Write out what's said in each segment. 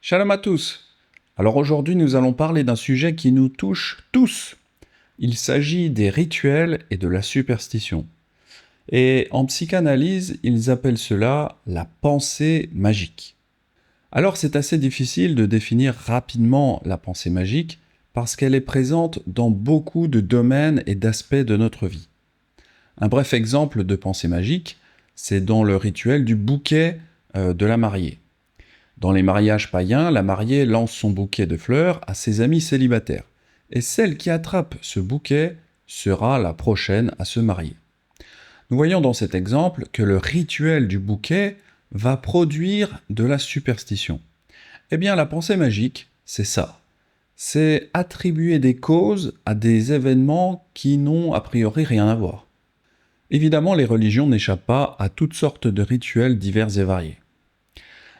Shalom à tous. Alors aujourd'hui, nous allons parler d'un sujet qui nous touche tous. Il s'agit des rituels et de la superstition. Et en psychanalyse, ils appellent cela la pensée magique. Alors c'est assez difficile de définir rapidement la pensée magique parce qu'elle est présente dans beaucoup de domaines et d'aspects de notre vie. Un bref exemple de pensée magique, c'est dans le rituel du bouquet de la mariée. Dans les mariages païens, la mariée lance son bouquet de fleurs à ses amis célibataires, et celle qui attrape ce bouquet sera la prochaine à se marier. Nous voyons dans cet exemple que le rituel du bouquet va produire de la superstition. Eh bien, la pensée magique, c'est ça. C'est attribuer des causes à des événements qui n'ont a priori rien à voir. Évidemment, les religions n'échappent pas à toutes sortes de rituels divers et variés.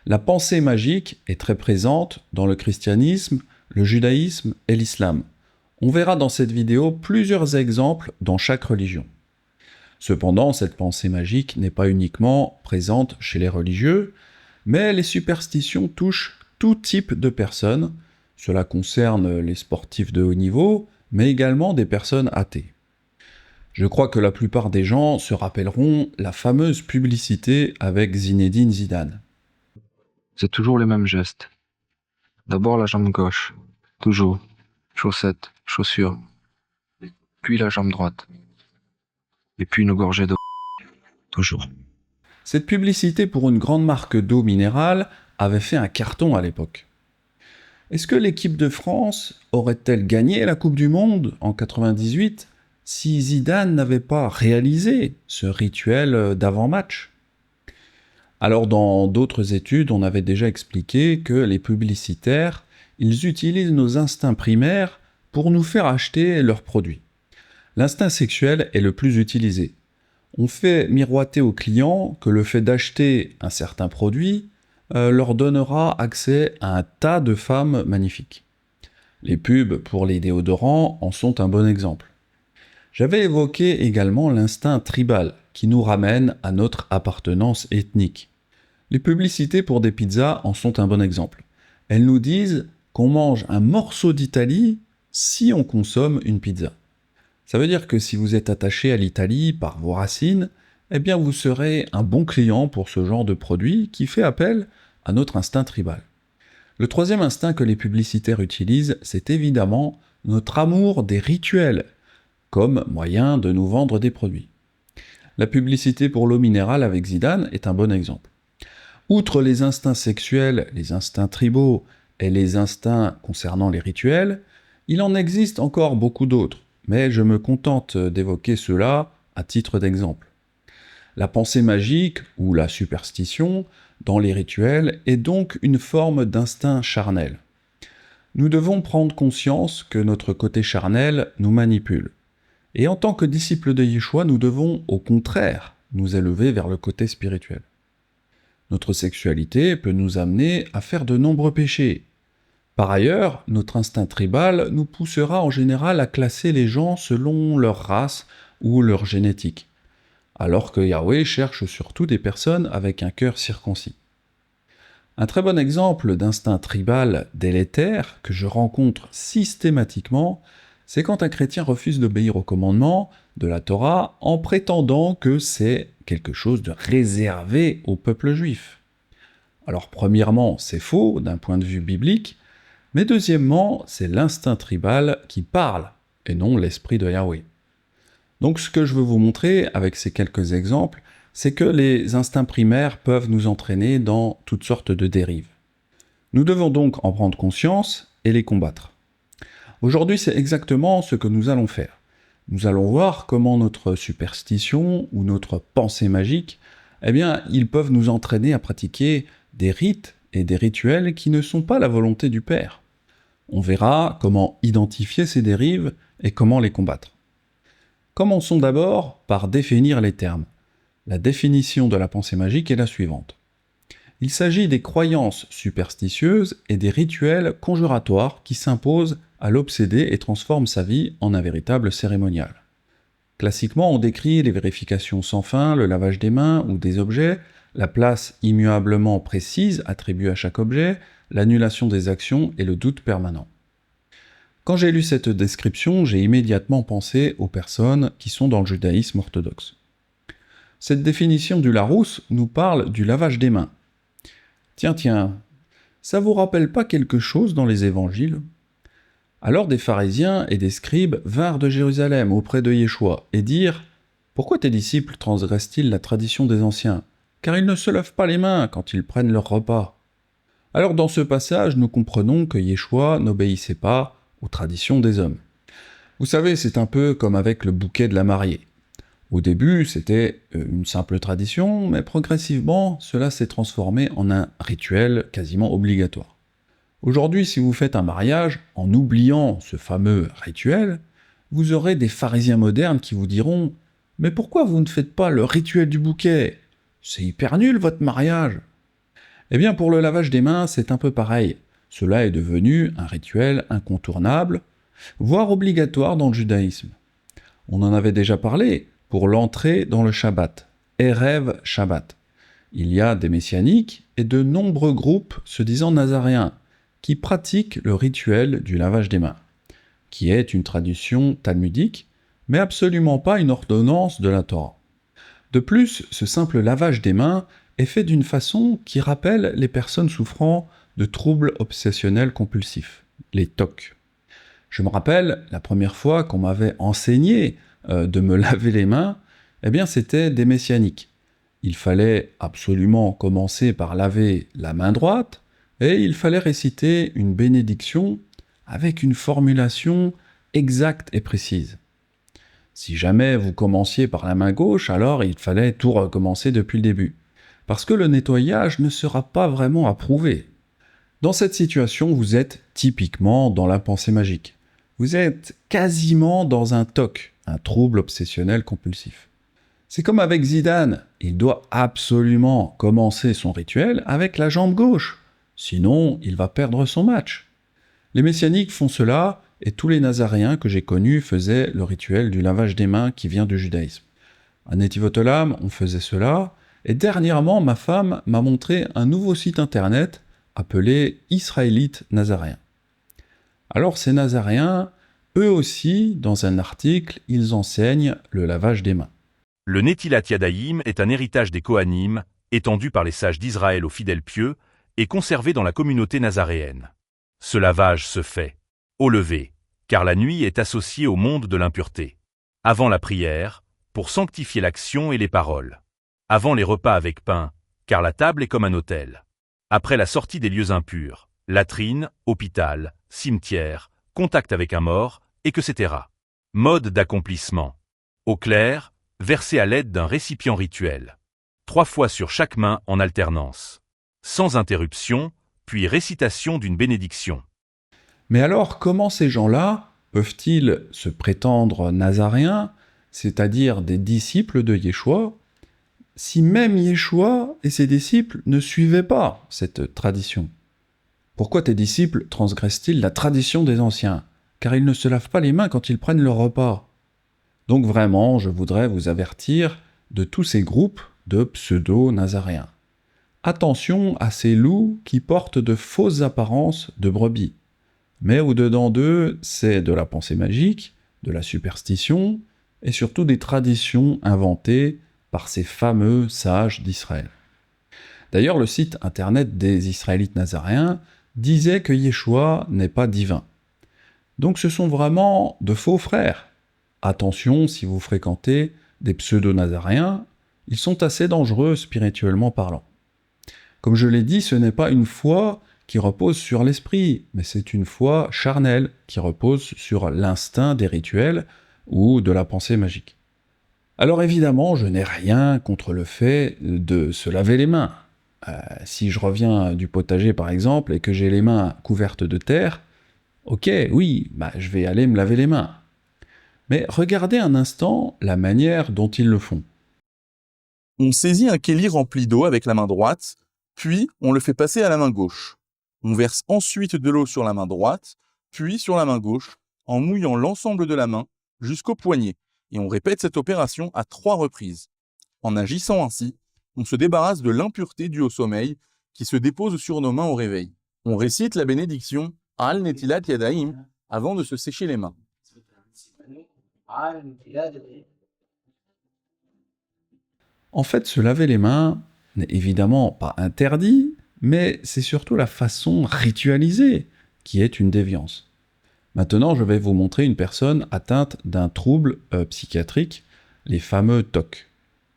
La pensée magique est très présente dans le christianisme, le judaïsme et l'islam. On verra dans cette vidéo plusieurs exemples dans chaque religion. Cependant, cette pensée magique n'est pas uniquement présente chez les religieux, mais les superstitions touchent tout type de personnes. Cela concerne les sportifs de haut niveau, mais également des personnes athées. Je crois que la plupart des gens se rappelleront la fameuse publicité avec Zinedine Zidane. C'est toujours les mêmes gestes. D'abord la jambe gauche, toujours. Chaussettes, chaussures. Puis la jambe droite. Et puis une gorgée d'eau. Toujours. Cette publicité pour une grande marque d'eau minérale avait fait un carton à l'époque. Est-ce que l'équipe de France aurait-elle gagné la Coupe du Monde en 98 si Zidane n'avait pas réalisé ce rituel d'avant-match ? Alors dans d'autres études, on avait déjà expliqué que les publicitaires, ils utilisent nos instincts primaires pour nous faire acheter leurs produits. L'instinct sexuel est le plus utilisé. On fait miroiter aux clients que le fait d'acheter un certain produit leur donnera accès à un tas de femmes magnifiques. Les pubs pour les déodorants en sont un bon exemple. J'avais évoqué également l'instinct tribal qui nous ramène à notre appartenance ethnique. Les publicités pour des pizzas en sont un bon exemple. Elles nous disent qu'on mange un morceau d'Italie si on consomme une pizza. Ça veut dire que si vous êtes attaché à l'Italie par vos racines, eh bien vous serez un bon client pour ce genre de produit qui fait appel à notre instinct tribal. Le troisième instinct que les publicitaires utilisent, c'est évidemment notre amour des rituels, comme moyen de nous vendre des produits. La publicité pour l'eau minérale avec Zidane est un bon exemple. Outre les instincts sexuels, les instincts tribaux et les instincts concernant les rituels, il en existe encore beaucoup d'autres, mais je me contente d'évoquer cela à titre d'exemple. La pensée magique, ou la superstition, dans les rituels, est donc une forme d'instinct charnel. Nous devons prendre conscience que notre côté charnel nous manipule. Et en tant que disciples de Yeshua, nous devons, au contraire, nous élever vers le côté spirituel. Notre sexualité peut nous amener à faire de nombreux péchés. Par ailleurs, notre instinct tribal nous poussera en général à classer les gens selon leur race ou leur génétique, alors que Yahweh cherche surtout des personnes avec un cœur circoncis. Un très bon exemple d'instinct tribal délétère que je rencontre systématiquement, c'est quand un chrétien refuse d'obéir aux commandements de la Torah en prétendant que c'est quelque chose de réservé au peuple juif. Alors premièrement, c'est faux d'un point de vue biblique, mais deuxièmement, c'est l'instinct tribal qui parle, et non l'esprit de Yahweh. Donc ce que je veux vous montrer avec ces quelques exemples, c'est que les instincts primaires peuvent nous entraîner dans toutes sortes de dérives. Nous devons donc en prendre conscience et les combattre. Aujourd'hui, c'est exactement ce que nous allons faire. Nous allons voir comment notre superstition ou notre pensée magique, eh bien, ils peuvent nous entraîner à pratiquer des rites et des rituels qui ne sont pas la volonté du Père. On verra comment identifier ces dérives et comment les combattre. Commençons d'abord par définir les termes. La définition de la pensée magique est la suivante. Il s'agit des croyances superstitieuses et des rituels conjuratoires qui s'imposent à l'obsédé et transforment sa vie en un véritable cérémonial. Classiquement, on décrit les vérifications sans fin, le lavage des mains ou des objets, la place immuablement précise attribuée à chaque objet, l'annulation des actions et le doute permanent. Quand j'ai lu cette description, j'ai immédiatement pensé aux personnes qui sont dans le judaïsme orthodoxe. Cette définition du Larousse nous parle du lavage des mains. Tiens, ça vous rappelle pas quelque chose dans les évangiles ? Alors des pharisiens et des scribes vinrent de Jérusalem auprès de Yeshua et dirent « Pourquoi tes disciples transgressent-ils la tradition des anciens ? Car ils ne se lavent pas les mains quand ils prennent leur repas. » Alors dans ce passage, nous comprenons que Yeshua n'obéissait pas aux traditions des hommes. Vous savez, c'est un peu comme avec le bouquet de la mariée. Au début, c'était une simple tradition, mais progressivement, cela s'est transformé en un rituel quasiment obligatoire. Aujourd'hui, si vous faites un mariage, en oubliant ce fameux rituel, vous aurez des pharisiens modernes qui vous diront « Mais pourquoi vous ne faites pas le rituel du bouquet ? C'est hyper nul votre mariage !» Eh bien, pour le lavage des mains, c'est un peu pareil. Cela est devenu un rituel incontournable, voire obligatoire dans le judaïsme. On en avait déjà parlé pour l'entrée dans le Shabbat, Erev Shabbat. Il y a des messianiques et de nombreux groupes se disant nazaréens qui pratiquent le rituel du lavage des mains, qui est une tradition talmudique, mais absolument pas une ordonnance de la Torah. De plus, ce simple lavage des mains est fait d'une façon qui rappelle les personnes souffrant de troubles obsessionnels compulsifs, les TOC. Je me rappelle, la première fois qu'on m'avait enseigné de me laver les mains, eh bien c'était des messianiques. Il fallait absolument commencer par laver la main droite, et il fallait réciter une bénédiction avec une formulation exacte et précise. Si jamais vous commenciez par la main gauche, alors il fallait tout recommencer depuis le début, parce que le nettoyage ne sera pas vraiment approuvé. Dans cette situation, vous êtes typiquement dans la pensée magique. Vous êtes quasiment dans un TOC, un trouble obsessionnel compulsif. C'est comme avec Zidane, il doit absolument commencer son rituel avec la jambe gauche, sinon il va perdre son match. Les messianiques font cela, et tous les nazaréens que j'ai connus faisaient le rituel du lavage des mains qui vient du judaïsme. À Netivot Olam, on faisait cela, et dernièrement, ma femme m'a montré un nouveau site internet appelé Israélite Nazaréen. Alors ces nazaréens, eux aussi, dans un article, ils enseignent le lavage des mains. Le Netilat Yadayim est un héritage des Kohanim, étendu par les sages d'Israël aux fidèles pieux et conservé dans la communauté nazaréenne. Ce lavage se fait au lever, car la nuit est associée au monde de l'impureté. Avant la prière, pour sanctifier l'action et les paroles. Avant les repas avec pain, car la table est comme un autel. Après la sortie des lieux impurs, latrine, hôpital, cimetière, contact avec un mort, etc. Mode d'accomplissement. Au clair, versé à l'aide d'un récipient rituel. 3 fois sur chaque main en alternance. Sans interruption, puis récitation d'une bénédiction. Mais alors, comment ces gens-là peuvent-ils se prétendre nazaréens, c'est-à-dire des disciples de Yeshua, si même Yeshua et ses disciples ne suivaient pas cette tradition ? Pourquoi tes disciples transgressent-ils la tradition des anciens ? Car ils ne se lavent pas les mains quand ils prennent leur repas. Donc vraiment, je voudrais vous avertir de tous ces groupes de pseudo-nazaréens. Attention à ces loups qui portent de fausses apparences de brebis. Mais au-dedans d'eux, c'est de la pensée magique, de la superstition, et surtout des traditions inventées par ces fameux sages d'Israël. D'ailleurs, le site internet des Israélites nazaréens disait que Yeshua n'est pas divin. Donc ce sont vraiment de faux frères. Attention si vous fréquentez des pseudo-nazaréens, ils sont assez dangereux spirituellement parlant. Comme je l'ai dit, ce n'est pas une foi qui repose sur l'esprit, mais c'est une foi charnelle qui repose sur l'instinct des rituels ou de la pensée magique. Alors évidemment, je n'ai rien contre le fait de se laver les mains. Si je reviens du potager par exemple et que j'ai les mains couvertes de terre, ok, oui, je vais aller me laver les mains. Mais regardez un instant la manière dont ils le font. On saisit un kéli rempli d'eau avec la main droite, puis on le fait passer à la main gauche. On verse ensuite de l'eau sur la main droite, puis sur la main gauche, en mouillant l'ensemble de la main jusqu'au poignet, et on répète cette opération à 3 reprises. En agissant ainsi, on se débarrasse de l'impureté due au sommeil qui se dépose sur nos mains au réveil. On récite la bénédiction Al Netilat Yadayim avant de se sécher les mains. En fait, se laver les mains n'est évidemment pas interdit, mais c'est surtout la façon ritualisée qui est une déviance. Maintenant, je vais vous montrer une personne atteinte d'un trouble psychiatrique, les fameux TOC.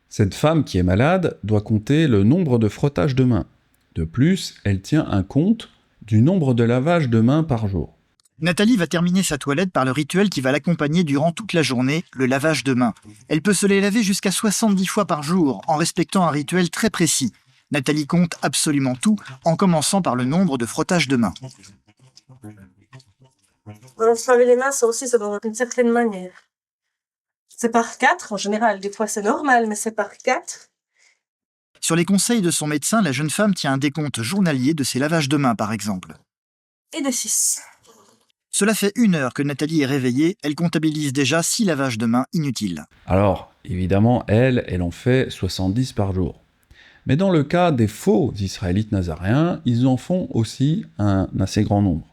Cette femme qui est malade doit compter le nombre de frottages de mains. De plus, elle tient un compte du nombre de lavages de mains par jour. Nathalie va terminer sa toilette par le rituel qui va l'accompagner durant toute la journée, le lavage de mains. Elle peut se les laver jusqu'à 70 fois par jour, en respectant un rituel très précis. Nathalie compte absolument tout, en commençant par le nombre de frottages de mains. Se laver les mains, ça aussi, c'est dans une certaine manière. C'est par 4, en général. Des fois, c'est normal, mais c'est par 4. Sur les conseils de son médecin, la jeune femme tient un décompte journalier de ses lavages de mains, par exemple. Et de 6. Cela fait 1 heure que Nathalie est réveillée, elle comptabilise déjà 6 lavages de mains inutiles. Alors, évidemment, elle en fait 70 par jour. Mais dans le cas des faux Israélites nazaréens, ils en font aussi un assez grand nombre.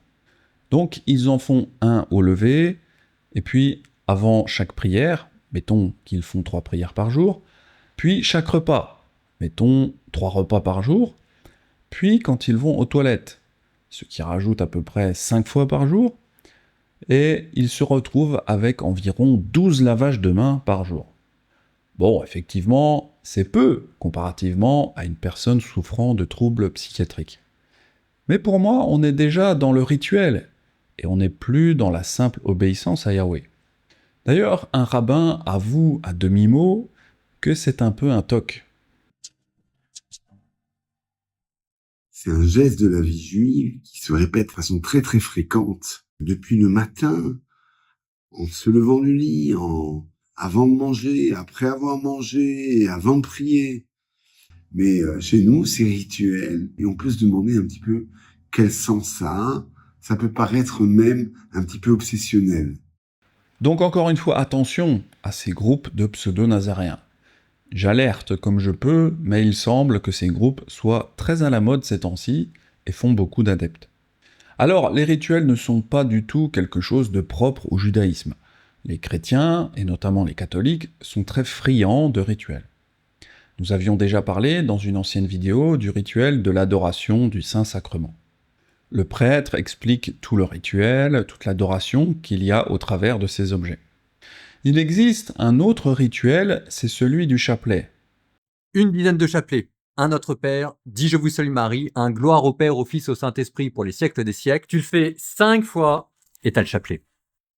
Donc, ils en font un au lever, et puis avant chaque prière, mettons qu'ils font 3 prières par jour, puis chaque repas, mettons 3 repas par jour, puis quand ils vont aux toilettes, ce qui rajoute à peu près 5 fois par jour, et ils se retrouvent avec environ 12 lavages de mains par jour. Bon, effectivement, c'est peu comparativement à une personne souffrant de troubles psychiatriques. Mais pour moi, on est déjà dans le rituel, et on n'est plus dans la simple obéissance à Yahweh. D'ailleurs, un rabbin avoue à demi-mot que c'est un peu un toc. C'est un geste de la vie juive qui se répète de façon très très fréquente. Depuis le matin, en se levant du lit, avant de manger, après avoir mangé, avant de prier. Mais chez nous, c'est rituel. Et on peut se demander un petit peu quel sens ça a. Ça peut paraître même un petit peu obsessionnel. Donc encore une fois, attention à ces groupes de pseudo-nazaréens. J'alerte comme je peux, mais il semble que ces groupes soient très à la mode ces temps-ci et font beaucoup d'adeptes. Alors, les rituels ne sont pas du tout quelque chose de propre au judaïsme. Les chrétiens, et notamment les catholiques, sont très friands de rituels. Nous avions déjà parlé dans une ancienne vidéo du rituel de l'adoration du Saint-Sacrement. Le prêtre explique tout le rituel, toute l'adoration qu'il y a au travers de ces objets. Il existe un autre rituel, c'est celui du chapelet. 10 de chapelets. Un Notre Père, 10 Je vous salue Marie, un Gloire au Père, au Fils, au Saint-Esprit pour les siècles des siècles. Tu le fais 5 fois et t'as le chapelet.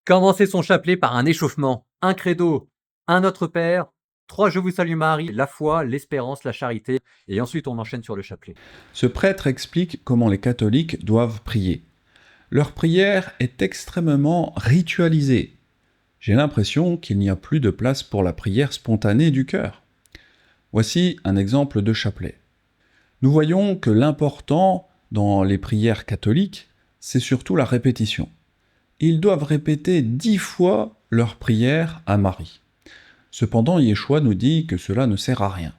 Commencez son chapelet par un échauffement, un credo, un Notre Père, 3 Je vous salue Marie, la foi, l'espérance, la charité, et ensuite on enchaîne sur le chapelet. Ce prêtre explique comment les catholiques doivent prier. Leur prière est extrêmement ritualisée. J'ai l'impression qu'il n'y a plus de place pour la prière spontanée du cœur. Voici un exemple de chapelet. Nous voyons que l'important dans les prières catholiques, c'est surtout la répétition. Ils doivent répéter 10 fois leur prière à Marie. Cependant, Yeshua nous dit que cela ne sert à rien.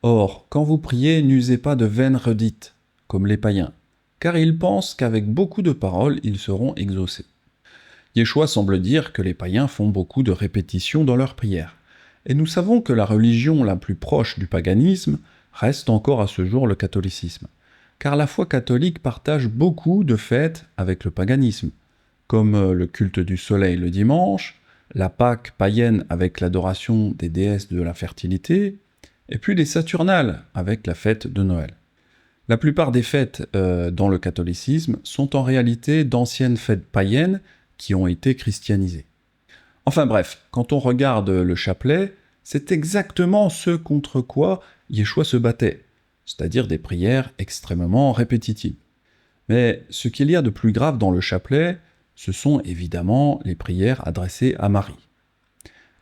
Or, quand vous priez, n'usez pas de vaines redites, comme les païens, car ils pensent qu'avec beaucoup de paroles, ils seront exaucés. Yeshua semble dire que les païens font beaucoup de répétitions dans leurs prières. Et nous savons que la religion la plus proche du paganisme reste encore à ce jour le catholicisme, car la foi catholique partage beaucoup de fêtes avec le paganisme, comme le culte du soleil le dimanche, la Pâque païenne avec l'adoration des déesses de la fertilité, et puis les Saturnales avec la fête de Noël. La plupart des fêtes dans le catholicisme sont en réalité d'anciennes fêtes païennes qui ont été christianisées. Enfin bref, quand on regarde le chapelet, c'est exactement ce contre quoi Yeshua se battait, c'est-à-dire des prières extrêmement répétitives. Mais ce qu'il y a de plus grave dans le chapelet, ce sont évidemment les prières adressées à Marie.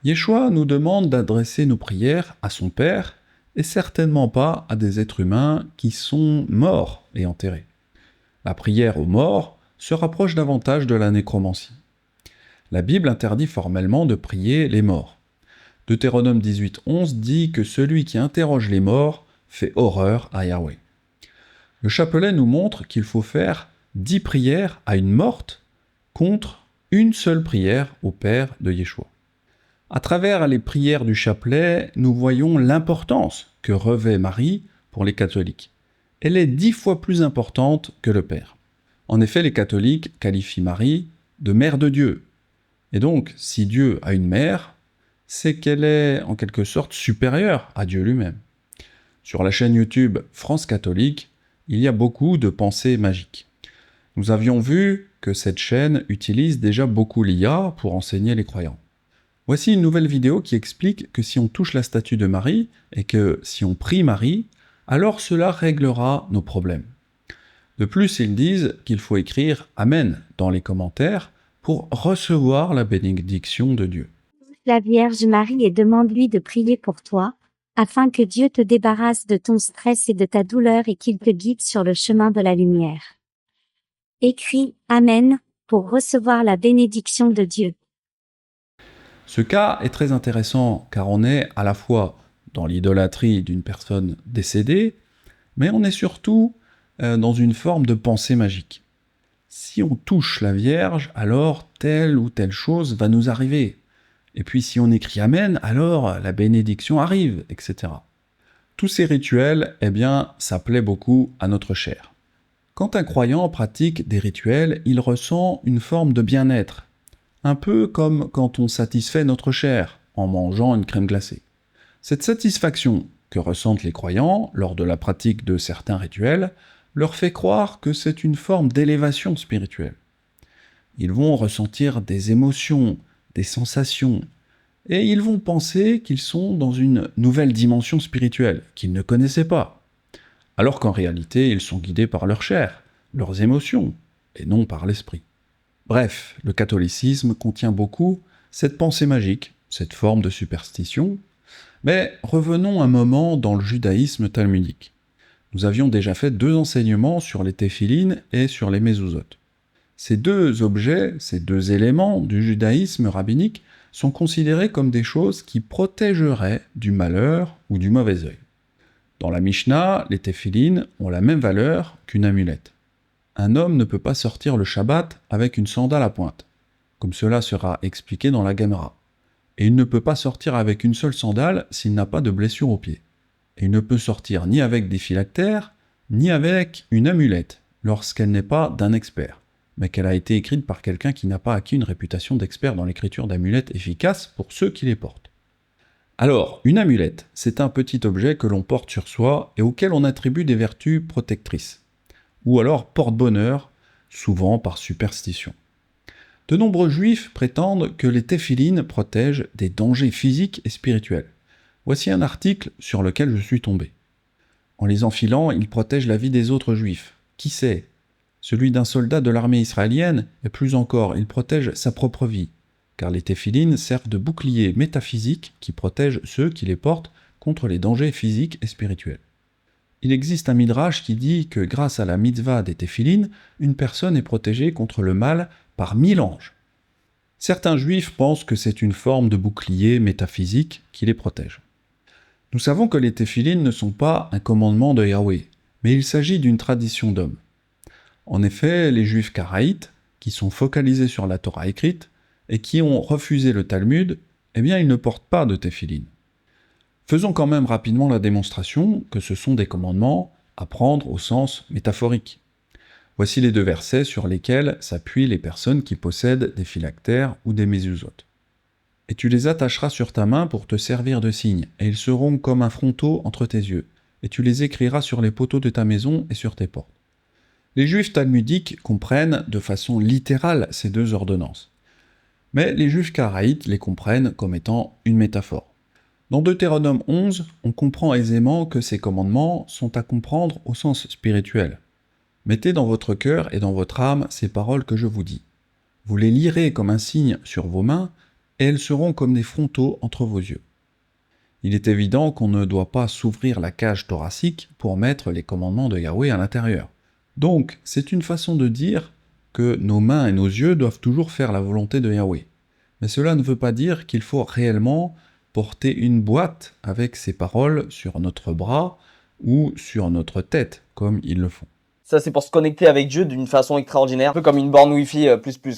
Yeshua nous demande d'adresser nos prières à son Père, et certainement pas à des êtres humains qui sont morts et enterrés. La prière aux morts se rapproche davantage de la nécromancie. La Bible interdit formellement de prier les morts. Deutéronome 18:11 dit que celui qui interroge les morts fait horreur à Yahweh. Le chapelet nous montre qu'il faut faire 10 prières à une morte contre une seule prière au Père de Yeshua. À travers les prières du chapelet, nous voyons l'importance que revêt Marie pour les catholiques. Elle est 10 fois plus importante que le Père. En effet, les catholiques qualifient Marie de mère de Dieu. Et donc, si Dieu a une mère, c'est qu'elle est en quelque sorte supérieure à Dieu lui-même. Sur la chaîne YouTube France Catholique, il y a beaucoup de pensées magiques. Nous avions vu que cette chaîne utilise déjà beaucoup l'IA pour enseigner les croyants. Voici une nouvelle vidéo qui explique que si on touche la statue de Marie et que si on prie Marie, alors cela réglera nos problèmes. De plus, ils disent qu'il faut écrire « Amen » dans les commentaires pour recevoir la bénédiction de Dieu. La Vierge Marie et demande-lui de prier pour toi, afin que Dieu te débarrasse de ton stress et de ta douleur et qu'il te guide sur le chemin de la lumière. Écris « Amen » pour recevoir la bénédiction de Dieu. Ce cas est très intéressant car on est à la fois dans l'idolâtrie d'une personne décédée, mais on est surtout dans une forme de pensée magique. Si on touche la Vierge, alors telle ou telle chose va nous arriver. Et puis si on écrit Amen, alors la bénédiction arrive, etc. Tous ces rituels, ça plaît beaucoup à notre chair. Quand un croyant pratique des rituels, il ressent une forme de bien-être, un peu comme quand on satisfait notre chair en mangeant une crème glacée. Cette satisfaction que ressentent les croyants lors de la pratique de certains rituels leur fait croire que c'est une forme d'élévation spirituelle. Ils vont ressentir des émotions, des sensations, et ils vont penser qu'ils sont dans une nouvelle dimension spirituelle qu'ils ne connaissaient pas, alors qu'en réalité ils sont guidés par leur chair, leurs émotions, et non par l'esprit. Bref, le catholicisme contient beaucoup cette pensée magique, cette forme de superstition, mais revenons un moment dans le judaïsme talmudique. Nous avions déjà fait 2 enseignements sur les téphilines et sur les mezuzot. Ces 2 objets, ces 2 éléments du judaïsme rabbinique sont considérés comme des choses qui protégeraient du malheur ou du mauvais œil. Dans la Mishnah, les téphilines ont la même valeur qu'une amulette. Un homme ne peut pas sortir le Shabbat avec une sandale à pointe, comme cela sera expliqué dans la Gemara. Et il ne peut pas sortir avec une seule sandale s'il n'a pas de blessure au pied. Et il ne peut sortir ni avec des phylactères, ni avec une amulette, lorsqu'elle n'est pas d'un expert, mais qu'elle a été écrite par quelqu'un qui n'a pas acquis une réputation d'expert dans l'écriture d'amulettes efficaces pour ceux qui les portent. Alors, une amulette, c'est un petit objet que l'on porte sur soi et auquel on attribue des vertus protectrices, ou alors porte-bonheur, souvent par superstition. De nombreux juifs prétendent que les téphilines protègent des dangers physiques et spirituels. Voici un article sur lequel je suis tombé. En les enfilant, ils protègent la vie des autres juifs. Qui sait ? Celui d'un soldat de l'armée israélienne, et plus encore, il protège sa propre vie, car les téphilines servent de bouclier métaphysique qui protège ceux qui les portent contre les dangers physiques et spirituels. Il existe un midrash qui dit que grâce à la mitzvah des téphilines, une personne est protégée contre le mal par 1000 anges. Certains juifs pensent que c'est une forme de bouclier métaphysique qui les protège. Nous savons que les téphilines ne sont pas un commandement de Yahweh, mais il s'agit d'une tradition d'homme. En effet, les juifs karaïtes, qui sont focalisés sur la Torah écrite, et qui ont refusé le Talmud, ils ne portent pas de téphilines. Faisons quand même rapidement la démonstration que ce sont des commandements à prendre au sens métaphorique. Voici les 2 versets sur lesquels s'appuient les personnes qui possèdent des phylactères ou des mezuzot. « Et tu les attacheras sur ta main pour te servir de signe, et ils seront comme un fronteau entre tes yeux, et tu les écriras sur les poteaux de ta maison et sur tes portes. » Les juifs talmudiques comprennent de façon littérale ces 2 ordonnances. Mais les juifs karaïtes les comprennent comme étant une métaphore. Dans Deutéronome 11, on comprend aisément que ces commandements sont à comprendre au sens spirituel. Mettez dans votre cœur et dans votre âme ces paroles que je vous dis. Vous les lirez comme un signe sur vos mains, et elles seront comme des frontaux entre vos yeux. Il est évident qu'on ne doit pas s'ouvrir la cage thoracique pour mettre les commandements de Yahweh à l'intérieur. Donc, c'est une façon de dire que nos mains et nos yeux doivent toujours faire la volonté de Yahweh. Mais cela ne veut pas dire qu'il faut réellement porter une boîte avec ces paroles sur notre bras ou sur notre tête, comme ils le font. Ça, c'est pour se connecter avec Dieu d'une façon extraordinaire, un peu comme une borne Wi-Fi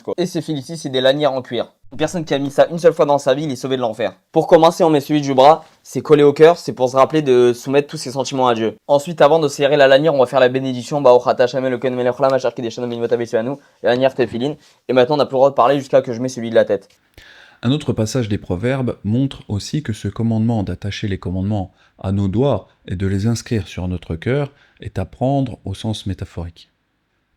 quoi. Et ces fils ici, c'est des lanières en cuir. Une personne qui a mis ça une seule fois dans sa vie, il est sauvé de l'enfer. Pour commencer, on met celui du bras, c'est collé au cœur, c'est pour se rappeler de soumettre tous ses sentiments à Dieu. Ensuite, avant de serrer la lanière, on va faire la bénédiction, la lanière téfiline. Et maintenant, on n'a plus le droit de parler jusqu'à que je mets celui de la tête. Un autre passage des Proverbes montre aussi que ce commandement d'attacher les commandements à nos doigts et de les inscrire sur notre cœur est à prendre au sens métaphorique.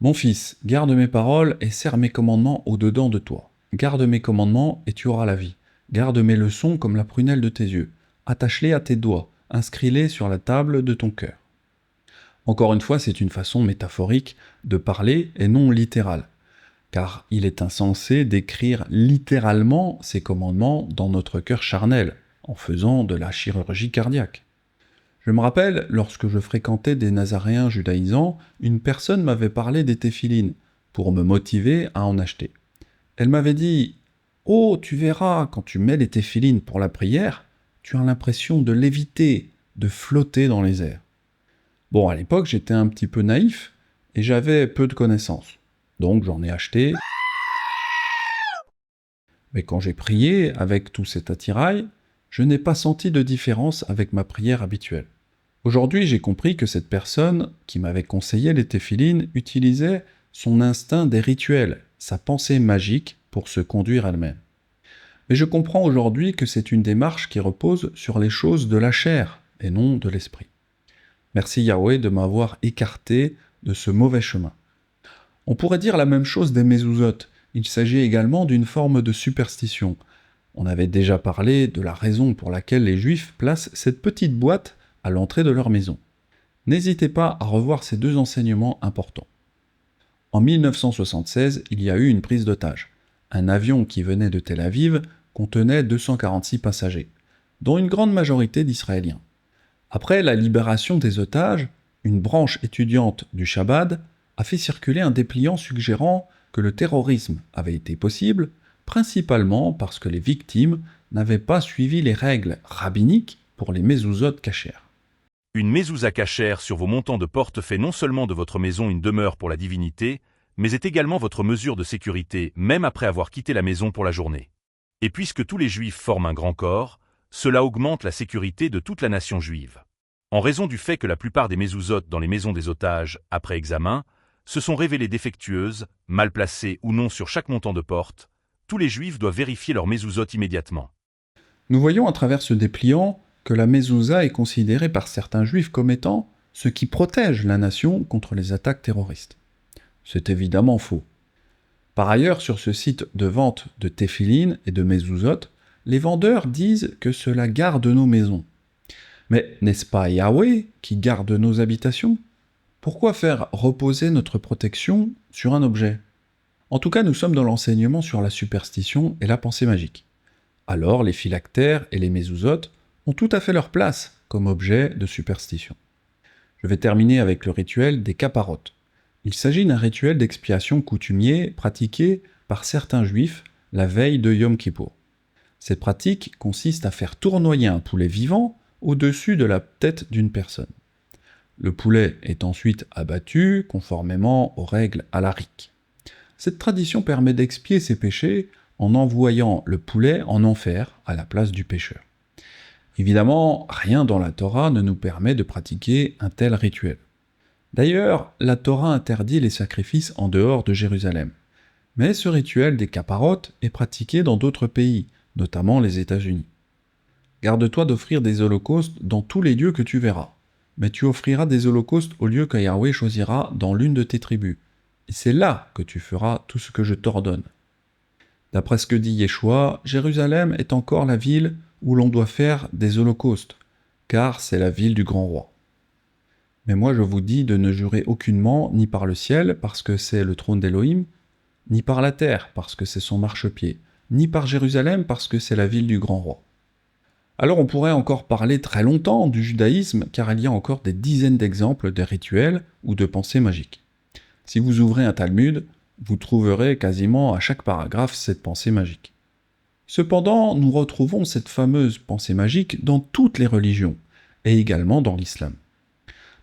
Mon fils, garde mes paroles et serre mes commandements au-dedans de toi. Garde mes commandements et tu auras la vie. Garde mes leçons comme la prunelle de tes yeux. Attache-les à tes doigts, inscris-les sur la table de ton cœur. Encore une fois, c'est une façon métaphorique de parler et non littérale, car il est insensé d'écrire littéralement ces commandements dans notre cœur charnel, en faisant de la chirurgie cardiaque. Je me rappelle, lorsque je fréquentais des Nazaréens judaïsants, une personne m'avait parlé des téphilines, pour me motiver à en acheter. Elle m'avait dit « Oh, tu verras, quand tu mets les téphilines pour la prière, tu as l'impression de léviter, de flotter dans les airs. » Bon, à l'époque, j'étais un petit peu naïf, et j'avais peu de connaissances. Donc j'en ai acheté. Mais quand j'ai prié avec tout cet attirail, je n'ai pas senti de différence avec ma prière habituelle. Aujourd'hui, j'ai compris que cette personne qui m'avait conseillé les téphilines utilisait son instinct des rituels, sa pensée magique pour se conduire elle-même. Mais je comprends aujourd'hui que c'est une démarche qui repose sur les choses de la chair et non de l'esprit. Merci Yahweh de m'avoir écarté de ce mauvais chemin. On pourrait dire la même chose des mezuzot. Il s'agit également d'une forme de superstition. On avait déjà parlé de la raison pour laquelle les Juifs placent cette petite boîte à l'entrée de leur maison. N'hésitez pas à revoir ces deux enseignements importants. En 1976, il y a eu une prise d'otage. Un avion qui venait de Tel Aviv contenait 246 passagers, dont une grande majorité d'Israéliens. Après la libération des otages, une branche étudiante du Chabad a fait circuler un dépliant suggérant que le terrorisme avait été possible, principalement parce que les victimes n'avaient pas suivi les règles rabbiniques pour les mezuzot cachères. Une mezouza cachère sur vos montants de porte fait non seulement de votre maison une demeure pour la divinité, mais est également votre mesure de sécurité, même après avoir quitté la maison pour la journée. Et puisque tous les Juifs forment un grand corps, cela augmente la sécurité de toute la nation juive. En raison du fait que la plupart des mezuzot dans les maisons des otages, après examen, se sont révélées défectueuses, mal placées ou non sur chaque montant de porte, tous les Juifs doivent vérifier leur mezuzot immédiatement. Nous voyons à travers ce dépliant que la mezouza est considérée par certains Juifs comme étant ce qui protège la nation contre les attaques terroristes. C'est évidemment faux. Par ailleurs, sur ce site de vente de téphilines et de mezuzot, les vendeurs disent que cela garde nos maisons. Mais n'est-ce pas Yahweh qui garde nos habitations ? Pourquoi faire reposer notre protection sur un objet ? En tout cas, nous sommes dans l'enseignement sur la superstition et la pensée magique. Alors, les phylactères et les mezuzot ont tout à fait leur place comme objet de superstition. Je vais terminer avec le rituel des caparotes. Il s'agit d'un rituel d'expiation coutumier pratiqué par certains juifs la veille de Yom Kippour. Cette pratique consiste à faire tournoyer un poulet vivant au-dessus de la tête d'une personne. Le poulet est ensuite abattu conformément aux règles halakhiques. Cette tradition permet d'expier ses péchés en envoyant le poulet en enfer à la place du pécheur. Évidemment, rien dans la Torah ne nous permet de pratiquer un tel rituel. D'ailleurs, la Torah interdit les sacrifices en dehors de Jérusalem. Mais ce rituel des caparotes est pratiqué dans d'autres pays, notamment les États-Unis. Garde-toi d'offrir des holocaustes dans tous les lieux que tu verras, mais tu offriras des holocaustes au lieu que Yahweh choisira dans l'une de tes tribus. Et c'est là que tu feras tout ce que je t'ordonne. D'après ce que dit Yeshua, Jérusalem est encore la ville où l'on doit faire des holocaustes, car c'est la ville du grand roi. Mais moi je vous dis de ne jurer aucunement ni par le ciel, parce que c'est le trône d'Élohim, ni par la terre, parce que c'est son marchepied, ni par Jérusalem, parce que c'est la ville du grand roi. Alors on pourrait encore parler très longtemps du judaïsme, car il y a encore des dizaines d'exemples de rituels ou de pensées magiques. Si vous ouvrez un Talmud, vous trouverez quasiment à chaque paragraphe cette pensée magique. Cependant, nous retrouvons cette fameuse pensée magique dans toutes les religions, et également dans l'islam.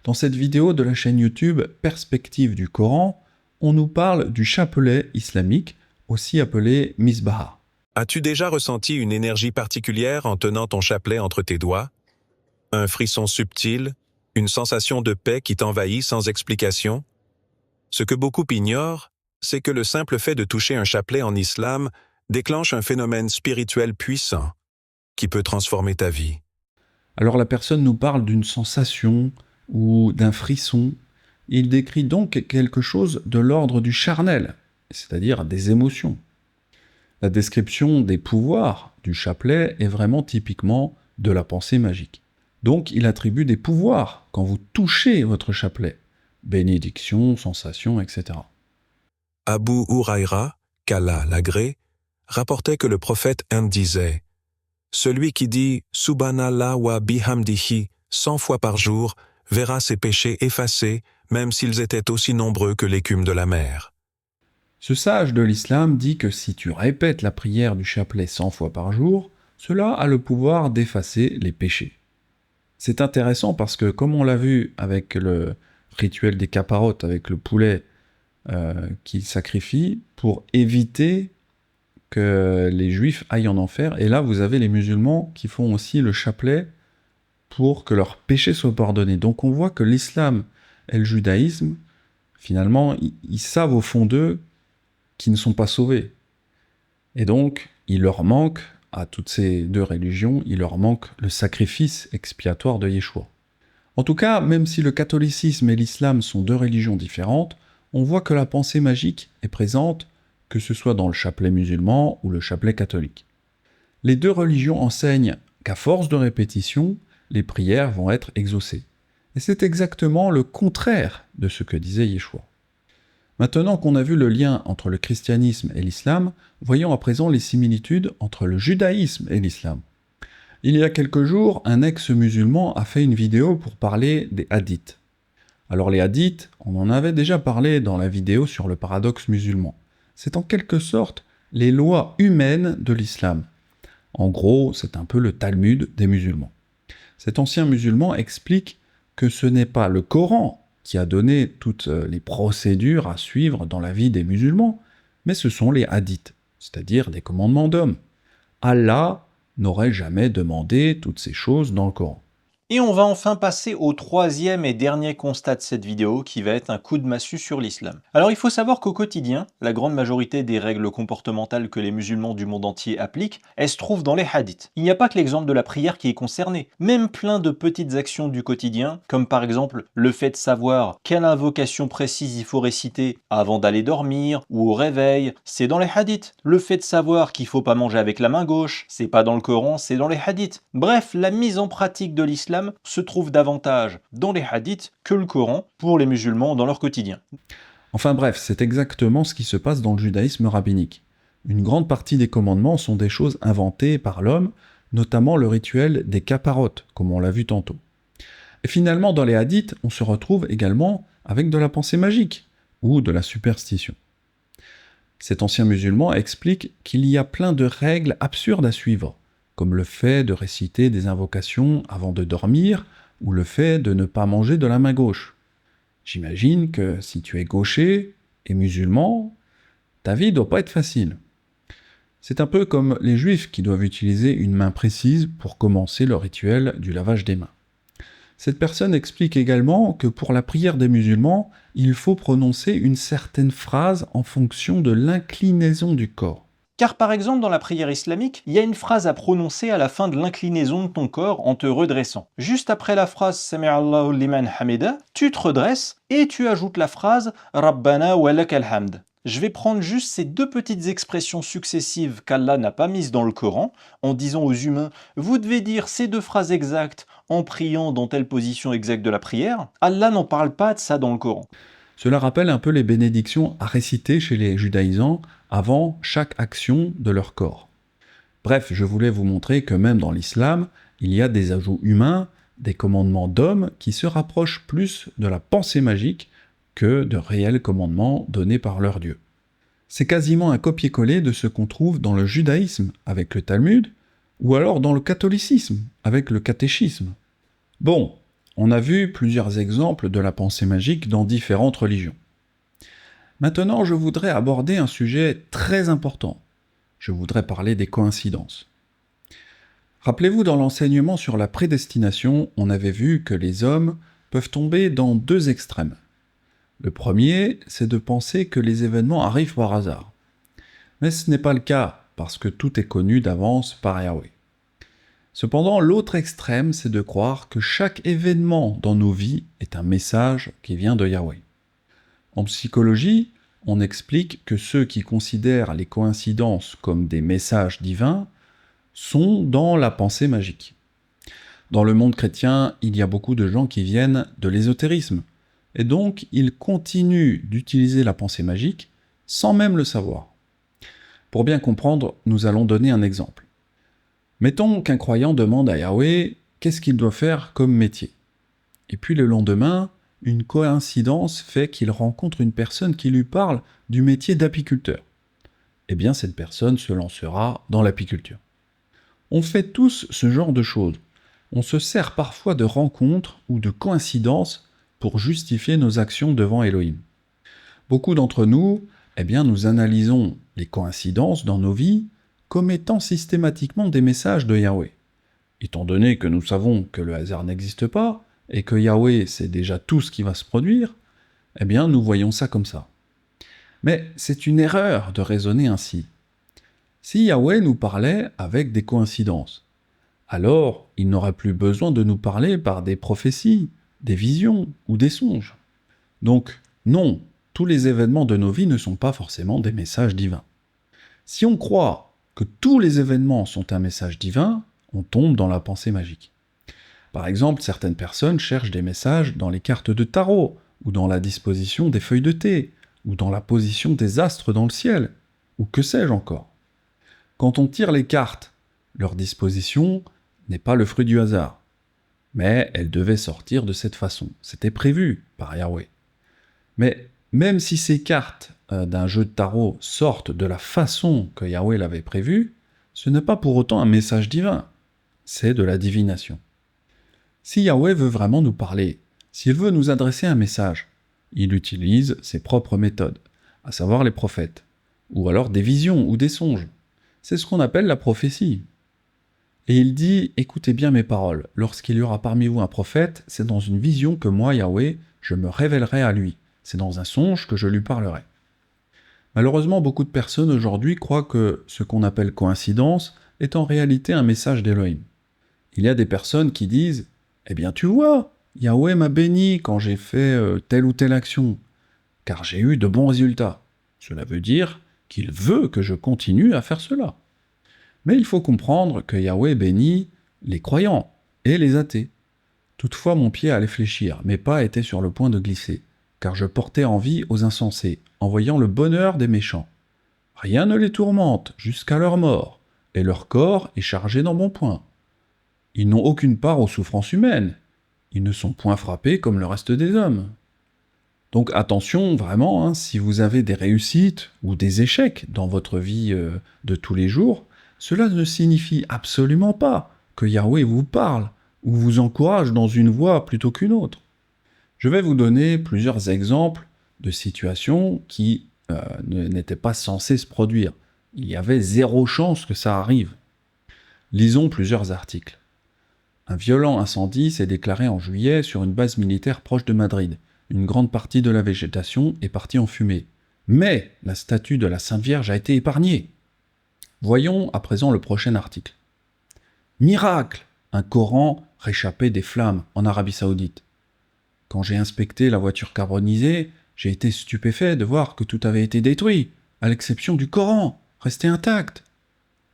Dans cette vidéo de la chaîne YouTube Perspective du Coran, on nous parle du chapelet islamique, aussi appelé misbah. As-tu déjà ressenti une énergie particulière en tenant ton chapelet entre tes doigts? Un frisson subtil, une sensation de paix qui t'envahit sans explication? Ce que beaucoup ignorent, c'est que le simple fait de toucher un chapelet en islam déclenche un phénomène spirituel puissant qui peut transformer ta vie. Alors la personne nous parle d'une sensation ou d'un frisson. Il décrit donc quelque chose de l'ordre du charnel, c'est-à-dire des émotions. La description des pouvoirs du chapelet est vraiment typiquement de la pensée magique. Donc il attribue des pouvoirs quand vous touchez votre chapelet. Bénédiction, sensation, etc. Abu Huraïra, qu'Allah l'agrée, rapportait que le prophète Inde disait « Celui qui dit « Subhanallah wa bihamdihi » 100 fois par jour verra ses péchés effacés, même s'ils étaient aussi nombreux que l'écume de la mer. » Ce sage de l'islam dit que si tu répètes la prière du chapelet 100 fois par jour, cela a le pouvoir d'effacer les péchés. C'est intéressant parce que, comme on l'a vu avec le rituel des caparottes, avec le poulet qu'ils sacrifient pour éviter que les juifs aillent en enfer, et là vous avez les musulmans qui font aussi le chapelet pour que leurs péchés soient pardonnés. Donc on voit que l'islam et le judaïsme, finalement, ils savent au fond d'eux qu'ils ne sont pas sauvés. Et donc, il leur manque, à toutes ces deux religions, il leur manque le sacrifice expiatoire de Yeshua. En tout cas, même si le catholicisme et l'islam sont deux religions différentes, on voit que la pensée magique est présente, que ce soit dans le chapelet musulman ou le chapelet catholique. Les deux religions enseignent qu'à force de répétition, les prières vont être exaucées. Et c'est exactement le contraire de ce que disait Yeshua. Maintenant qu'on a vu le lien entre le christianisme et l'islam, voyons à présent les similitudes entre le judaïsme et l'islam. Il y a quelques jours, un ex-musulman a fait une vidéo pour parler des hadiths. Alors les hadiths, on en avait déjà parlé dans la vidéo sur le paradoxe musulman. C'est en quelque sorte les lois humaines de l'islam. En gros, c'est un peu le Talmud des musulmans. Cet ancien musulman explique que ce n'est pas le Coran qui a donné toutes les procédures à suivre dans la vie des musulmans, mais ce sont les hadiths, c'est-à-dire des commandements d'hommes. Allah n'aurait jamais demandé toutes ces choses dans le Coran. Et on va enfin passer au troisième et dernier constat de cette vidéo qui va être un coup de massue sur l'islam. Alors il faut savoir qu'au quotidien, la grande majorité des règles comportementales que les musulmans du monde entier appliquent, elles se trouvent dans les hadiths. Il n'y a pas que l'exemple de la prière qui est concerné, même plein de petites actions du quotidien, comme par exemple le fait de savoir quelle invocation précise il faut réciter avant d'aller dormir ou au réveil, c'est dans les hadiths. Le fait de savoir qu'il faut pas manger avec la main gauche, c'est pas dans le Coran, c'est dans les hadiths. Bref, la mise en pratique de l'islam se trouve davantage dans les hadiths que le Coran pour les musulmans dans leur quotidien. Enfin bref, c'est exactement ce qui se passe dans le judaïsme rabbinique. Une grande partie des commandements sont des choses inventées par l'homme, notamment le rituel des caparottes, comme on l'a vu tantôt. Et finalement, dans les hadiths, on se retrouve également avec de la pensée magique, ou de la superstition. Cet ancien musulman explique qu'il y a plein de règles absurdes à suivre, comme le fait de réciter des invocations avant de dormir, ou le fait de ne pas manger de la main gauche. J'imagine que si tu es gaucher et musulman, ta vie doit pas être facile. C'est un peu comme les juifs qui doivent utiliser une main précise pour commencer le rituel du lavage des mains. Cette personne explique également que pour la prière des musulmans, il faut prononcer une certaine phrase en fonction de l'inclinaison du corps. Car par exemple dans la prière islamique, il y a une phrase à prononcer à la fin de l'inclinaison de ton corps en te redressant. Juste après la phrase Sami'allahu liman hamida, tu te redresses et tu ajoutes la phrase Rabbana wa lakal hamd. Je vais prendre juste ces deux petites expressions successives qu'Allah n'a pas mises dans le Coran, en disant aux humains « Vous devez dire ces deux phrases exactes en priant dans telle position exacte de la prière ». Allah n'en parle pas de ça dans le Coran. Cela rappelle un peu les bénédictions à réciter chez les judaïsants avant chaque action de leur corps. Bref, je voulais vous montrer que même dans l'islam, il y a des ajouts humains, des commandements d'hommes qui se rapprochent plus de la pensée magique que de réels commandements donnés par leur Dieu. C'est quasiment un copier-coller de ce qu'on trouve dans le judaïsme avec le Talmud, ou alors dans le catholicisme avec le catéchisme. Bon, on a vu plusieurs exemples de la pensée magique dans différentes religions. Maintenant, je voudrais aborder un sujet très important. Je voudrais parler des coïncidences. Rappelez-vous, dans l'enseignement sur la prédestination, on avait vu que les hommes peuvent tomber dans deux extrêmes. Le premier, c'est de penser que les événements arrivent par hasard. Mais ce n'est pas le cas, parce que tout est connu d'avance par Yahweh. Cependant, l'autre extrême, c'est de croire que chaque événement dans nos vies est un message qui vient de Yahweh. En psychologie, on explique que ceux qui considèrent les coïncidences comme des messages divins sont dans la pensée magique. Dans le monde chrétien, il y a beaucoup de gens qui viennent de l'ésotérisme, et donc ils continuent d'utiliser la pensée magique sans même le savoir. Pour bien comprendre, nous allons donner un exemple. Mettons qu'un croyant demande à Yahweh qu'est-ce qu'il doit faire comme métier. Et puis le lendemain, une coïncidence fait qu'il rencontre une personne qui lui parle du métier d'apiculteur. Eh bien, cette personne se lancera dans l'apiculture. On fait tous ce genre de choses. On se sert parfois de rencontres ou de coïncidences pour justifier nos actions devant Elohim. Beaucoup d'entre nous, nous analysons les coïncidences dans nos vies comme étant systématiquement des messages de Yahweh. Étant donné que nous savons que le hasard n'existe pas, et que Yahweh sait déjà tout ce qui va se produire, nous voyons ça comme ça. Mais c'est une erreur de raisonner ainsi. Si Yahweh nous parlait avec des coïncidences, alors il n'aurait plus besoin de nous parler par des prophéties, des visions ou des songes. Donc non, tous les événements de nos vies ne sont pas forcément des messages divins. Si on croit que tous les événements sont un message divin, on tombe dans la pensée magique. Par exemple, certaines personnes cherchent des messages dans les cartes de tarot, ou dans la disposition des feuilles de thé, ou dans la position des astres dans le ciel, ou que sais-je encore. Quand on tire les cartes, leur disposition n'est pas le fruit du hasard. Mais elles devaient sortir de cette façon. C'était prévu par Yahweh. Mais même si ces cartes d'un jeu de tarot sortent de la façon que Yahweh l'avait prévu, ce n'est pas pour autant un message divin. C'est de la divination. Si Yahweh veut vraiment nous parler, s'il veut nous adresser un message, il utilise ses propres méthodes, à savoir les prophètes, ou alors des visions ou des songes. C'est ce qu'on appelle la prophétie. Et il dit « Écoutez bien mes paroles, lorsqu'il y aura parmi vous un prophète, c'est dans une vision que moi, Yahweh, je me révélerai à lui. C'est dans un songe que je lui parlerai. » Malheureusement, beaucoup de personnes aujourd'hui croient que ce qu'on appelle coïncidence est en réalité un message d'Elohim. Il y a des personnes qui disent « Eh bien tu vois, Yahweh m'a béni quand j'ai fait telle ou telle action, car j'ai eu de bons résultats. » Cela veut dire qu'il veut que je continue à faire cela. Mais il faut comprendre que Yahweh bénit les croyants et les athées. Toutefois, mon pied allait fléchir, mes pas étaient sur le point de glisser, car je portais envie aux insensés, en voyant le bonheur des méchants. Rien ne les tourmente jusqu'à leur mort, et leur corps est chargé d'embonpoint. Ils n'ont aucune part aux souffrances humaines. Ils ne sont point frappés comme le reste des hommes. Donc attention, vraiment, si vous avez des réussites ou des échecs dans votre vie de tous les jours, cela ne signifie absolument pas que Yahweh vous parle ou vous encourage dans une voie plutôt qu'une autre. Je vais vous donner plusieurs exemples de situations qui n'étaient pas censées se produire. Il y avait zéro chance que ça arrive. Lisons plusieurs articles. Un violent incendie s'est déclaré en juillet sur une base militaire proche de Madrid. Une grande partie de la végétation est partie en fumée. Mais la statue de la Sainte Vierge a été épargnée. Voyons à présent le prochain article. Miracle! Un Coran réchappé des flammes en Arabie Saoudite. Quand j'ai inspecté la voiture carbonisée, j'ai été stupéfait de voir que tout avait été détruit, à l'exception du Coran, resté intact,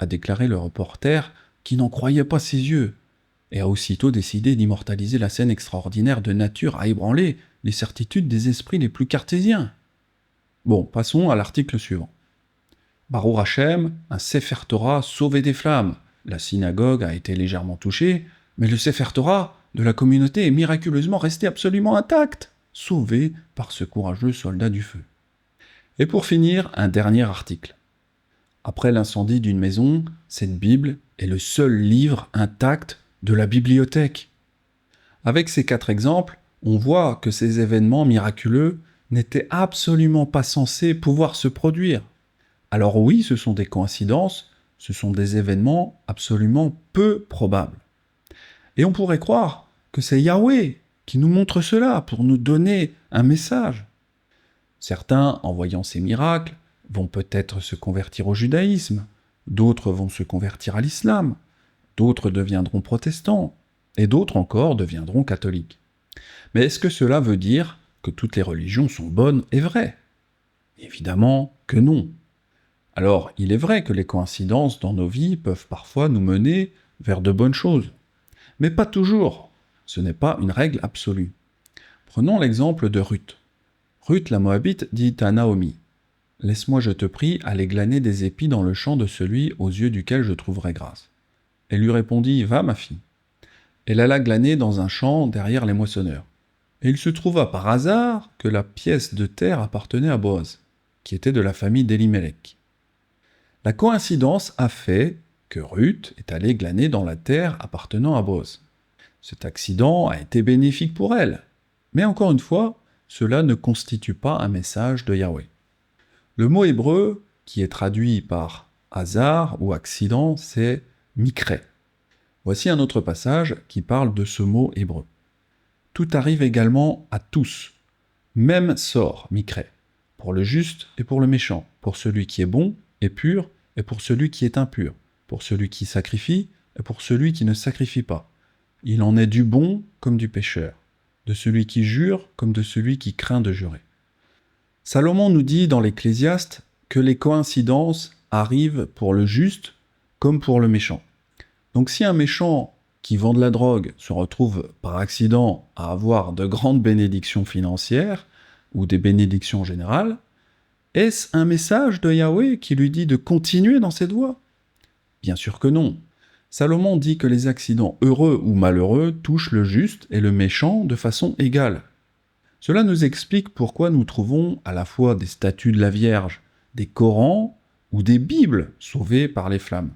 a déclaré le reporter qui n'en croyait pas ses yeux, et a aussitôt décidé d'immortaliser la scène extraordinaire de nature à ébranler les certitudes des esprits les plus cartésiens. Bon, passons à l'article suivant. Baruch Hashem, un Sefer Torah sauvé des flammes. La synagogue a été légèrement touchée, mais le Sefer Torah de la communauté est miraculeusement resté absolument intact, sauvé par ce courageux soldat du feu. Et pour finir, un dernier article. Après l'incendie d'une maison, cette Bible est le seul livre intact de la bibliothèque. Avec ces 4 exemples, on voit que ces événements miraculeux n'étaient absolument pas censés pouvoir se produire. Alors oui, ce sont des coïncidences, ce sont des événements absolument peu probables. Et on pourrait croire que c'est Yahweh qui nous montre cela pour nous donner un message. Certains, en voyant ces miracles, vont peut-être se convertir au judaïsme, d'autres vont se convertir à l'islam, d'autres deviendront protestants, et d'autres encore deviendront catholiques. Mais est-ce que cela veut dire que toutes les religions sont bonnes et vraies? Évidemment que non. Alors, il est vrai que les coïncidences dans nos vies peuvent parfois nous mener vers de bonnes choses. Mais pas toujours. Ce n'est pas une règle absolue. Prenons l'exemple de Ruth. Ruth la Moabite dit à Naomi, « Laisse-moi, je te prie, aller glaner des épis dans le champ de celui aux yeux duquel je trouverai grâce. » Elle lui répondit, « Va, ma fille. » Elle alla glaner dans un champ derrière les moissonneurs. Et il se trouva par hasard que la pièce de terre appartenait à Boaz, qui était de la famille d'Elimelech. La coïncidence a fait que Ruth est allée glaner dans la terre appartenant à Boaz. Cet accident a été bénéfique pour elle, mais encore une fois, cela ne constitue pas un message de Yahweh. Le mot hébreu, qui est traduit par hasard ou accident, c'est mikré. Voici un autre passage qui parle de ce mot hébreu. Tout arrive également à tous, même sort, mikré, pour le juste et pour le méchant, pour celui qui est bon et pur et pour celui qui est impur, pour celui qui sacrifie et pour celui qui ne sacrifie pas. Il en est du bon comme du pécheur, de celui qui jure comme de celui qui craint de jurer. Salomon nous dit dans l'Ecclésiaste que les coïncidences arrivent pour le juste comme pour le méchant. Donc si un méchant qui vend de la drogue se retrouve par accident à avoir de grandes bénédictions financières ou des bénédictions générales, est-ce un message de Yahweh qui lui dit de continuer dans cette voie? Bien sûr que non. Salomon dit que les accidents heureux ou malheureux touchent le juste et le méchant de façon égale. Cela nous explique pourquoi nous trouvons à la fois des statues de la Vierge, des Corans ou des Bibles sauvées par les flammes.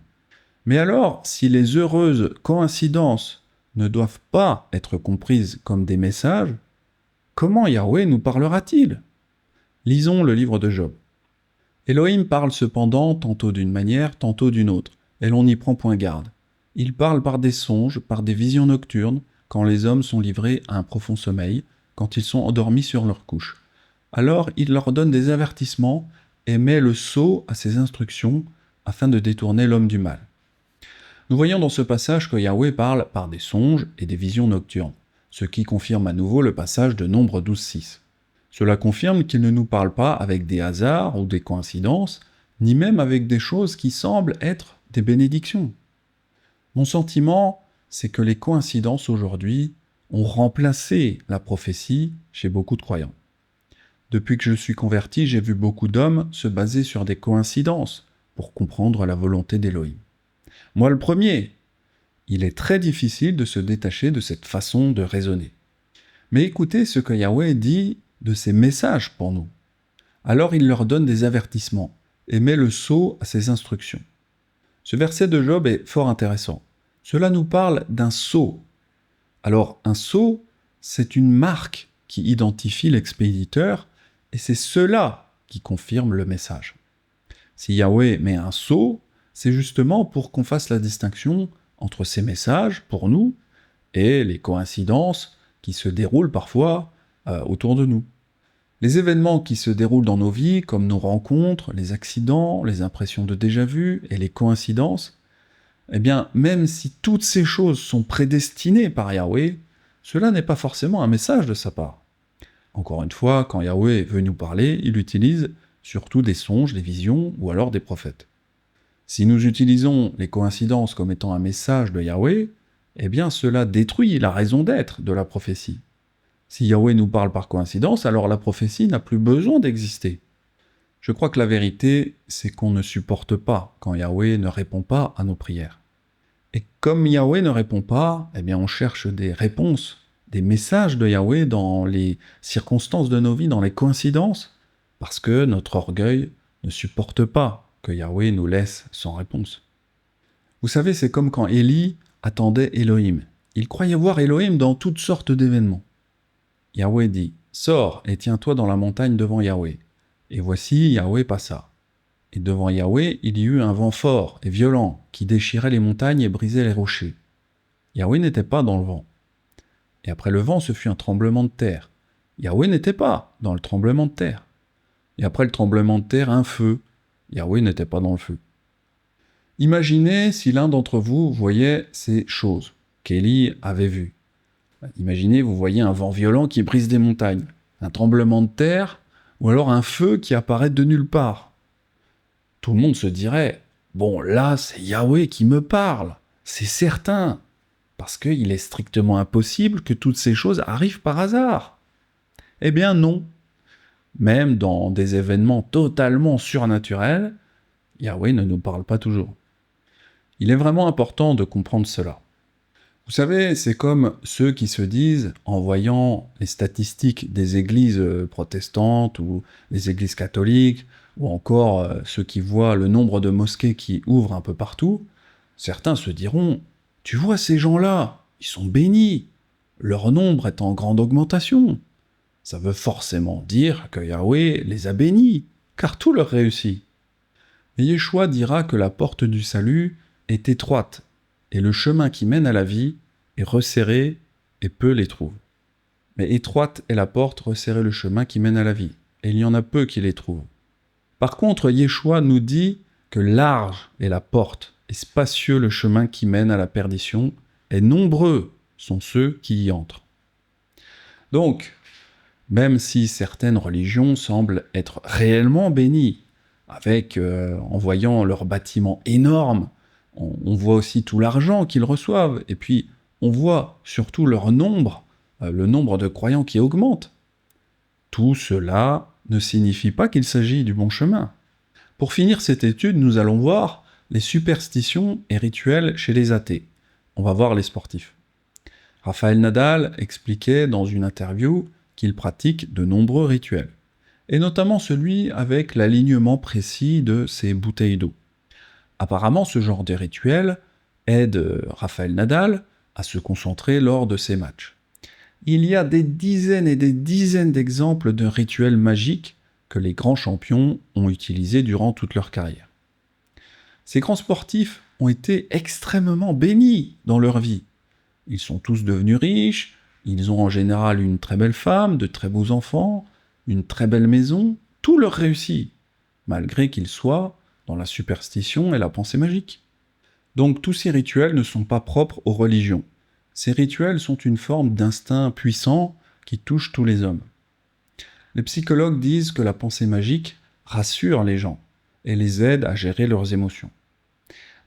Mais alors, si les heureuses coïncidences ne doivent pas être comprises comme des messages, comment Yahweh nous parlera-t-il? Lisons le livre de Job. Elohim parle cependant tantôt d'une manière, tantôt d'une autre, et l'on n'y prend point garde. Il parle par des songes, par des visions nocturnes, quand les hommes sont livrés à un profond sommeil, quand ils sont endormis sur leur couche. Alors il leur donne des avertissements et met le sceau à ses instructions afin de détourner l'homme du mal. Nous voyons dans ce passage que Yahweh parle par des songes et des visions nocturnes, ce qui confirme à nouveau le passage de Nombre 12.6. Cela confirme qu'il ne nous parle pas avec des hasards ou des coïncidences, ni même avec des choses qui semblent être des bénédictions. Mon sentiment, c'est que les coïncidences aujourd'hui ont remplacé la prophétie chez beaucoup de croyants. Depuis que je suis converti, j'ai vu beaucoup d'hommes se baser sur des coïncidences pour comprendre la volonté d'Élohim. Moi le premier, il est très difficile de se détacher de cette façon de raisonner. Mais écoutez ce que Yahweh dit de ses messages pour nous. Alors il leur donne des avertissements et met le sceau à ses instructions. Ce verset de Job est fort intéressant. Cela nous parle d'un sceau. Alors un sceau, c'est une marque qui identifie l'expéditeur et c'est cela qui confirme le message. Si Yahweh met un sceau, c'est justement pour qu'on fasse la distinction entre ces messages, pour nous, et les coïncidences qui se déroulent parfois autour de nous. Les événements qui se déroulent dans nos vies, comme nos rencontres, les accidents, les impressions de déjà-vu et les coïncidences, eh bien, même si toutes ces choses sont prédestinées par Yahweh, cela n'est pas forcément un message de sa part. Encore une fois, quand Yahweh veut nous parler, il utilise surtout des songes, des visions ou alors des prophètes. Si nous utilisons les coïncidences comme étant un message de Yahweh, eh bien cela détruit la raison d'être de la prophétie. Si Yahweh nous parle par coïncidence, alors la prophétie n'a plus besoin d'exister. Je crois que la vérité, c'est qu'on ne supporte pas quand Yahweh ne répond pas à nos prières. Et comme Yahweh ne répond pas, eh bien on cherche des réponses, des messages de Yahweh dans les circonstances de nos vies, dans les coïncidences, parce que notre orgueil ne supporte pas que Yahweh nous laisse sans réponse. Vous savez, c'est comme quand Élie attendait Elohim. Il croyait voir Elohim dans toutes sortes d'événements. Yahweh dit « Sors et tiens-toi dans la montagne devant Yahweh. » Et voici, Yahweh passa. Et devant Yahweh, il y eut un vent fort et violent qui déchirait les montagnes et brisait les rochers. Yahweh n'était pas dans le vent. Et après le vent, ce fut un tremblement de terre. Yahweh n'était pas dans le tremblement de terre. Et après le tremblement de terre, un feu. Yahweh n'était pas dans le feu. Imaginez si l'un d'entre vous voyait ces choses qu'Élie avait vues. Imaginez, vous voyez un vent violent qui brise des montagnes, un tremblement de terre, ou alors un feu qui apparaît de nulle part. Tout le monde se dirait « Bon, là, c'est Yahweh qui me parle, c'est certain !» Parce qu'il est strictement impossible que toutes ces choses arrivent par hasard. Eh bien non. Même dans des événements totalement surnaturels, Yahweh ne nous parle pas toujours. Il est vraiment important de comprendre cela. Vous savez, c'est comme ceux qui se disent, en voyant les statistiques des églises protestantes ou les églises catholiques, ou encore ceux qui voient le nombre de mosquées qui ouvrent un peu partout, certains se diront « Tu vois ces gens-là, ils sont bénis, leur nombre est en grande augmentation. Ça veut forcément dire que Yahweh les a bénis, car tout leur réussit. » Et Yeshua dira que la porte du salut est étroite, et le chemin qui mène à la vie est resserré, et peu les trouvent. Mais étroite est la porte, resserré le chemin qui mène à la vie, et il y en a peu qui les trouvent. Par contre, Yeshua nous dit que large est la porte, et spacieux le chemin qui mène à la perdition, et nombreux sont ceux qui y entrent. Donc, même si certaines religions semblent être réellement bénies, avec, en voyant leurs bâtiments énormes, on voit aussi tout l'argent qu'ils reçoivent, et puis on voit surtout leur nombre, le nombre de croyants qui augmente. Tout cela ne signifie pas qu'il s'agit du bon chemin. Pour finir cette étude, nous allons voir les superstitions et rituels chez les athées. On va voir les sportifs. Rafael Nadal expliquait dans une interview qu'il pratique de nombreux rituels, et notamment celui avec l'alignement précis de ses bouteilles d'eau. Apparemment, ce genre de rituel aide Rafael Nadal à se concentrer lors de ses matchs. Il y a des dizaines et des dizaines d'exemples de rituels magiques que les grands champions ont utilisés durant toute leur carrière. Ces grands sportifs ont été extrêmement bénis dans leur vie. Ils sont tous devenus riches, ils ont en général une très belle femme, de très beaux enfants, une très belle maison, tout leur réussit, malgré qu'ils soient dans la superstition et la pensée magique. Donc tous ces rituels ne sont pas propres aux religions. Ces rituels sont une forme d'instinct puissant qui touche tous les hommes. Les psychologues disent que la pensée magique rassure les gens et les aide à gérer leurs émotions.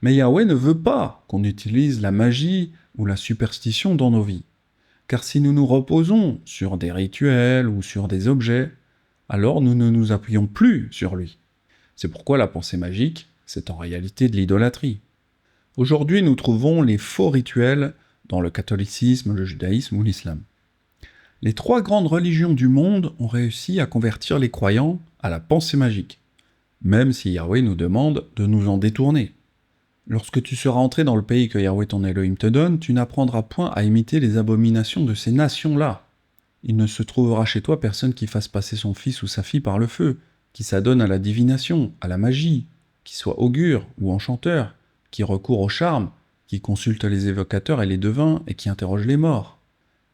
Mais Yahweh ne veut pas qu'on utilise la magie ou la superstition dans nos vies. Car si nous nous reposons sur des rituels ou sur des objets, alors nous ne nous appuyons plus sur lui. C'est pourquoi la pensée magique, c'est en réalité de l'idolâtrie. Aujourd'hui, nous trouvons les faux rituels dans le catholicisme, le judaïsme ou l'islam. Les trois grandes religions du monde ont réussi à convertir les croyants à la pensée magique, même si Yahweh nous demande de nous en détourner. Lorsque tu seras entré dans le pays que Yahweh ton Elohim te donne, tu n'apprendras point à imiter les abominations de ces nations-là. Il ne se trouvera chez toi personne qui fasse passer son fils ou sa fille par le feu, qui s'adonne à la divination, à la magie, qui soit augure ou enchanteur, qui recourt au charme, qui consulte les évocateurs et les devins et qui interroge les morts.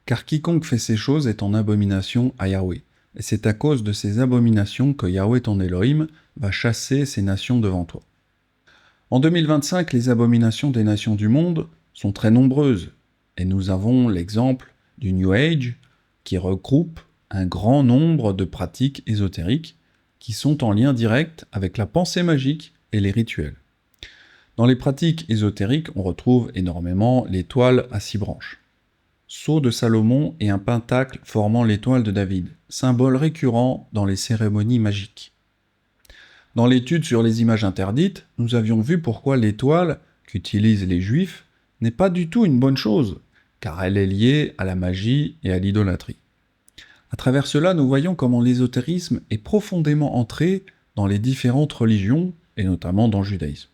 Car quiconque fait ces choses est en abomination à Yahweh. Et c'est à cause de ces abominations que Yahweh ton Elohim va chasser ces nations devant toi. En 2025, les abominations des nations du monde sont très nombreuses, et nous avons l'exemple du New Age qui regroupe un grand nombre de pratiques ésotériques qui sont en lien direct avec la pensée magique et les rituels. Dans les pratiques ésotériques, on retrouve énormément l'étoile à 6 branches, sceau de Salomon et un pentacle formant l'étoile de David, symbole récurrent dans les cérémonies magiques. Dans l'étude sur les images interdites, nous avions vu pourquoi l'étoile qu'utilisent les Juifs n'est pas du tout une bonne chose, car elle est liée à la magie et à l'idolâtrie. À travers cela, nous voyons comment l'ésotérisme est profondément entré dans les différentes religions, et notamment dans le judaïsme.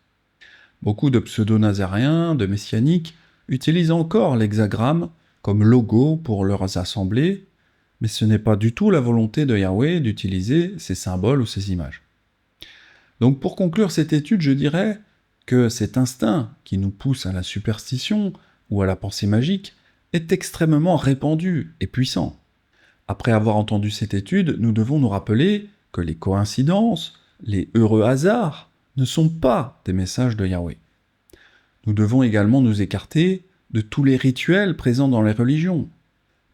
Beaucoup de pseudo-nazaréens, de messianiques, utilisent encore l'hexagramme comme logo pour leurs assemblées, mais ce n'est pas du tout la volonté de Yahweh d'utiliser ces symboles ou ces images. Donc pour conclure cette étude, je dirais que cet instinct qui nous pousse à la superstition ou à la pensée magique est extrêmement répandu et puissant. Après avoir entendu cette étude, nous devons nous rappeler que les coïncidences, les heureux hasards, ne sont pas des messages de Yahweh. Nous devons également nous écarter de tous les rituels présents dans les religions.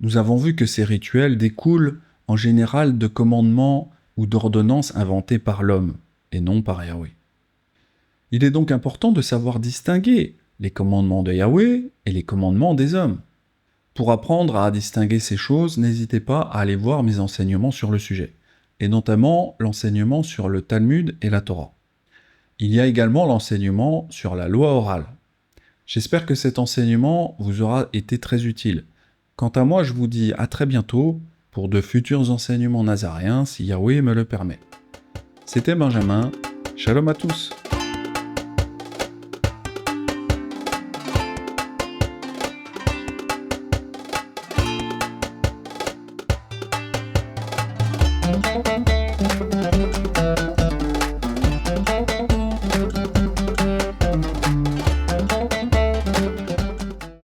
Nous avons vu que ces rituels découlent en général de commandements ou d'ordonnances inventés par l'homme, et non par Yahweh. Il est donc important de savoir distinguer les commandements de Yahweh et les commandements des hommes. Pour apprendre à distinguer ces choses, n'hésitez pas à aller voir mes enseignements sur le sujet, et notamment l'enseignement sur le Talmud et la Torah. Il y a également l'enseignement sur la loi orale. J'espère que cet enseignement vous aura été très utile. Quant à moi, je vous dis à très bientôt pour de futurs enseignements nazaréens si Yahweh me le permet. C'était Benjamin, shalom à tous. Thank you.